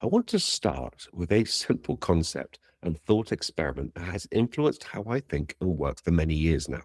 I want to start with a simple concept and thought experiment that has influenced how I think and work for many years now.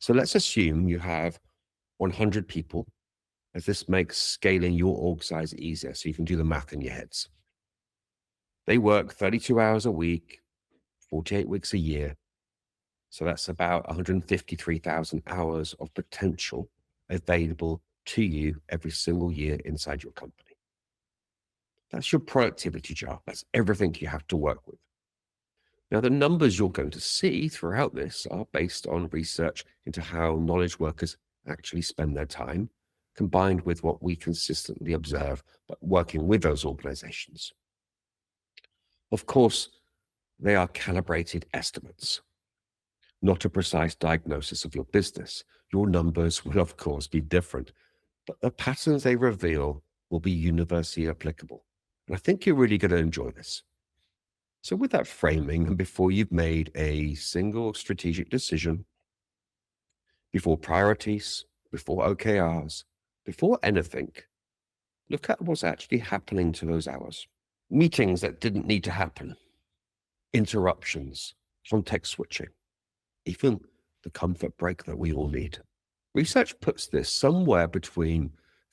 So let's assume you have 100 people, as this makes scaling your org size easier so you can do the math in your heads. They work 32 hours a week, 48 weeks a year. So that's about 153,000 hours of potential available to you every single year inside your company. That's your productivity jar. That's everything you have to work with. Now, the numbers you're going to see throughout this are based on research into how knowledge workers actually spend their time, combined with what we consistently observe, but working with those organizations. Of course, they are calibrated estimates, not a precise diagnosis of your business. Your numbers will, of course, be different, but the patterns they reveal will be universally applicable. And I think you're really going to enjoy this. So, with that framing, and before you've made a single strategic decision, before priorities, before OKRs, before anything, look at what's actually happening to those hours. Meetings that didn't need to happen, interruptions, context switching, even the comfort break that we all need. Research puts this somewhere between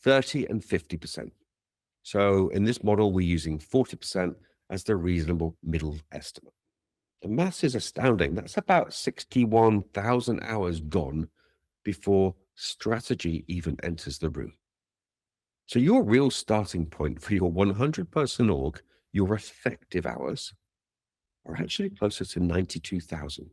30 and 50%. So in this model, we're using 40% as the reasonable middle estimate. The maths is astounding. That's about 61,000 hours gone before strategy even enters the room. So your real starting point for your 100-person org, your effective hours, are actually closer to 92,000.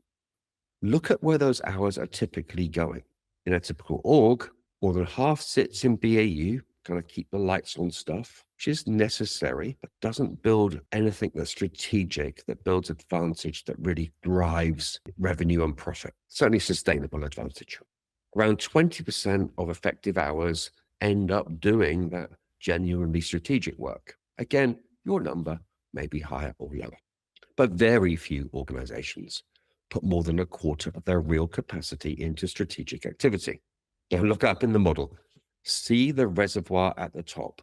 Look at where those hours are typically going. In a typical org, more than half sits in BAU, kind of keep the lights on stuff, which is necessary, but doesn't build anything that's strategic, that builds advantage, that really drives revenue and profit, certainly sustainable advantage. Around 20% of effective hours end up doing that genuinely strategic work. Again, your number may be higher or lower, but very few organizations put more than a quarter of their real capacity into strategic activity. Now look up in the model, see the reservoir at the top.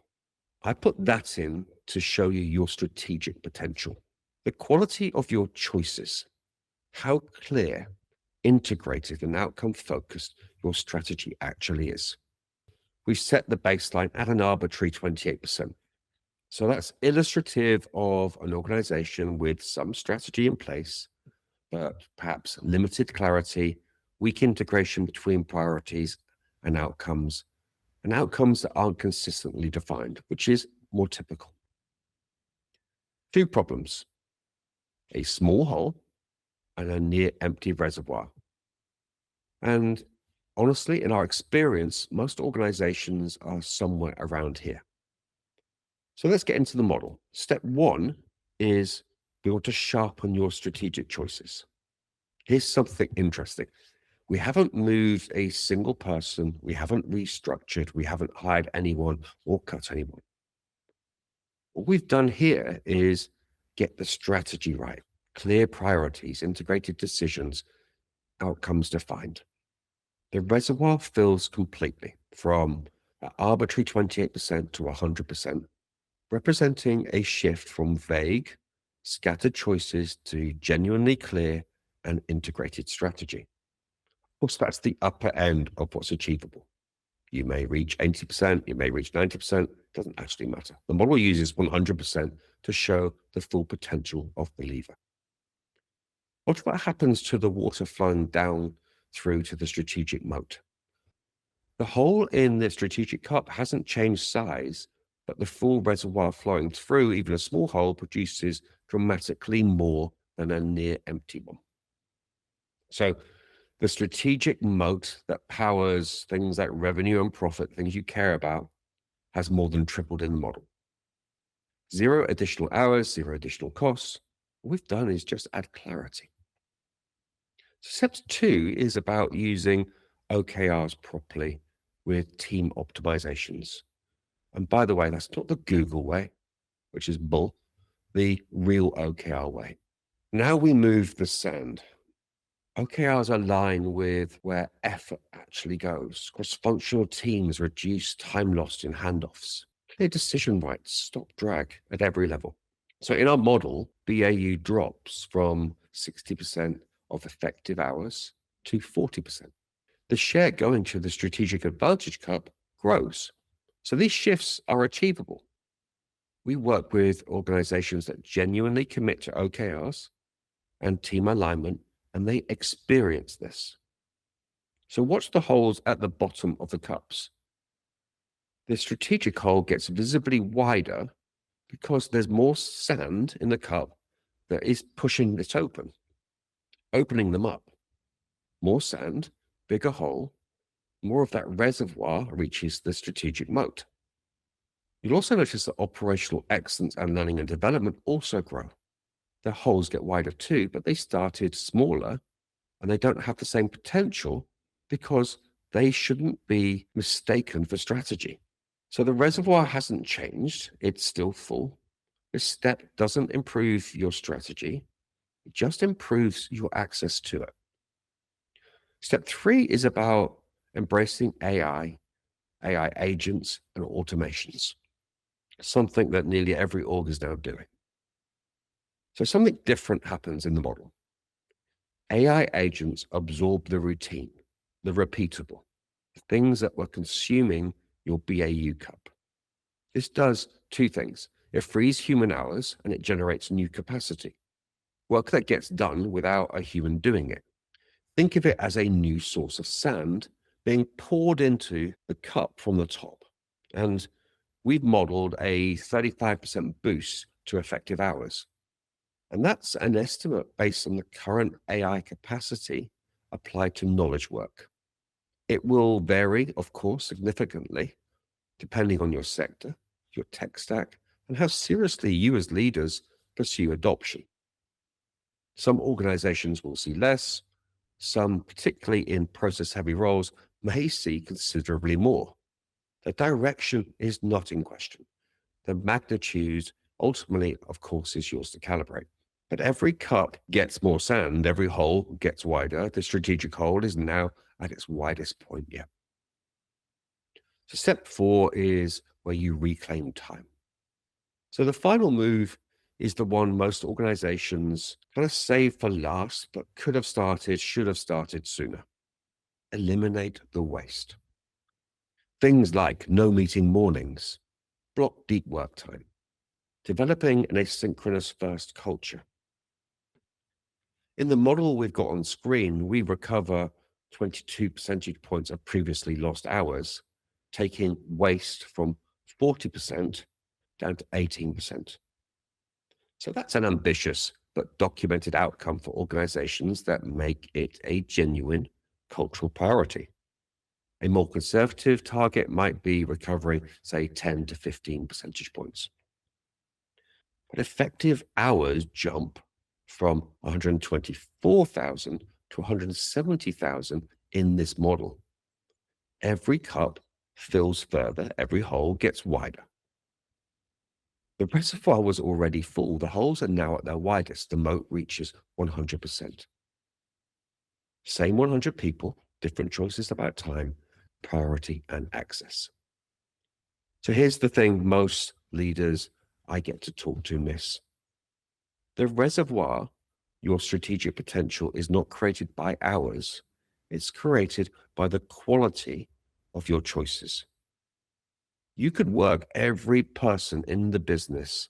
I put that in to show you your strategic potential, the quality of your choices, how clear, integrated, and outcome focused your strategy actually is. We've set the baseline at an arbitrary 28%. So that's illustrative of an organization with some strategy in place, but perhaps limited clarity, weak integration between priorities and outcomes that aren't consistently defined, which is more typical. Two problems: a small hole and a near empty reservoir. And honestly, in our experience, most organizations are somewhere around here. So let's get into the model. Step one is we want to sharpen your strategic choices. Here's something interesting. We haven't moved a single person. We haven't restructured. We haven't hired anyone or cut anyone. What we've done here is get the strategy right, clear priorities, integrated decisions, outcomes defined. The reservoir fills completely from an arbitrary 28% to 100%, representing a shift from vague, scattered choices to genuinely clear and integrated strategy. Of course, that's the upper end of what's achievable. You may reach 80%, you may reach 90%, doesn't actually matter. The model uses 100% to show the full potential of the lever. What happens to the water flowing down through to the strategic moat? The hole in the strategic cup hasn't changed size, but the full reservoir flowing through, even a small hole, produces dramatically more than a near empty one. So the strategic moat that powers things like revenue and profit, things you care about, has more than tripled in the model. 0 additional hours, 0 additional costs. What we've done is just add clarity. Step two is about using OKRs properly with team optimizations. And by the way, that's not the Google way, which is bull, the real OKR way. Now we move the sand. OKRs align with where effort actually goes. Cross-functional teams reduce time lost in handoffs. clear decision rights, stop drag at every level. So in our model, BAU drops from 60% of effective hours to 40%. The share going to the strategic advantage cup grows. So these shifts are achievable. We work with organizations that genuinely commit to OKRs and team alignment, and they experience this. So watch the holes at the bottom of the cups. The strategic hole gets visibly wider because there's more sand in the cup that is pushing it open, opening them up. More sand, bigger hole, more of that reservoir reaches the strategic moat. You'll also notice that operational excellence and learning and development also grow. Their holes get wider too, but they started smaller and they don't have the same potential because they shouldn't be mistaken for strategy. So the reservoir hasn't changed, it's still full. This step doesn't improve your strategy, it just improves your access to it. Step 3 is about embracing AI agents, and automations, something that nearly every org is now doing. So something different happens in the model. AI agents absorb the routine, the repeatable, the things that were consuming your BAU cup. This does two things. It frees human hours and it generates new capacity, work that gets done without a human doing it. Think of it as a new source of sand being poured into the cup from the top. And we've modeled a 35% boost to effective hours. And that's an estimate based on the current AI capacity applied to knowledge work. It will vary, of course, significantly, depending on your sector, your tech stack, and how seriously you as leaders pursue adoption. Some organizations will see less, some, particularly in process-heavy roles, may see considerably more. The direction is not in question. The magnitude, ultimately, of course, is yours to calibrate. But every cup gets more sand, every hole gets wider. The strategic hole is now at its widest point yet. So step 4 is where you reclaim time. So the final move is the one most organizations kind of save for last, but should have started sooner. Eliminate the waste. Things like no meeting mornings, block deep work time, developing an asynchronous first culture. In the model we've got on screen, we recover 22 percentage points of previously lost hours, taking waste from 40% down to 18%. So that's an ambitious but documented outcome for organizations that make it a genuine cultural priority. A more conservative target might be recovering, say, 10 to 15 percentage points. But effective hours jump from 124,000 to 170,000 in this model. Every cup fills further, every hole gets wider. The reservoir was already full. The holes are now at their widest. The moat reaches 100%. Same 100 people, different choices about time, priority, and access. So here's the thing most leaders I get to talk to miss. The reservoir, your strategic potential, is not created by hours. It's created by the quality of your choices. You could work every person in the business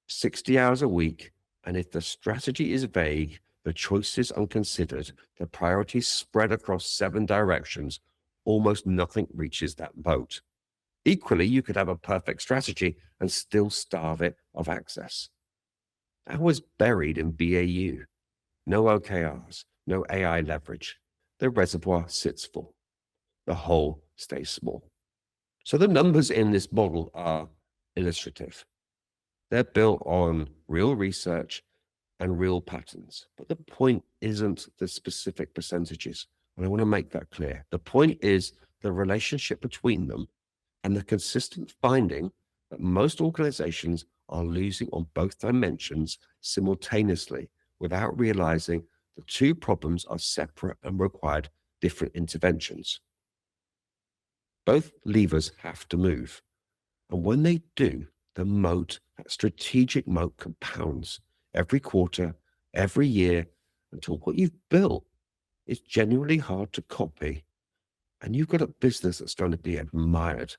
60 hours a week, and if the strategy is vague, the choices unconsidered, the priorities spread across 7 directions, almost nothing reaches that boat. Equally, you could have a perfect strategy and still starve it of access. That was buried in BAU. No OKRs, no AI leverage. The reservoir sits full. The hole stays small. So the numbers in this model are illustrative. They're built on real research and real patterns. But the point isn't the specific percentages. And I want to make that clear. The point is the relationship between them and the consistent finding that most organizations are losing on both dimensions simultaneously without realizing the two problems are separate and required different interventions. Both levers have to move. And when they do, the moat, that strategic moat compounds every quarter, every year, until what you've built is genuinely hard to copy. And you've got a business that's going to be admired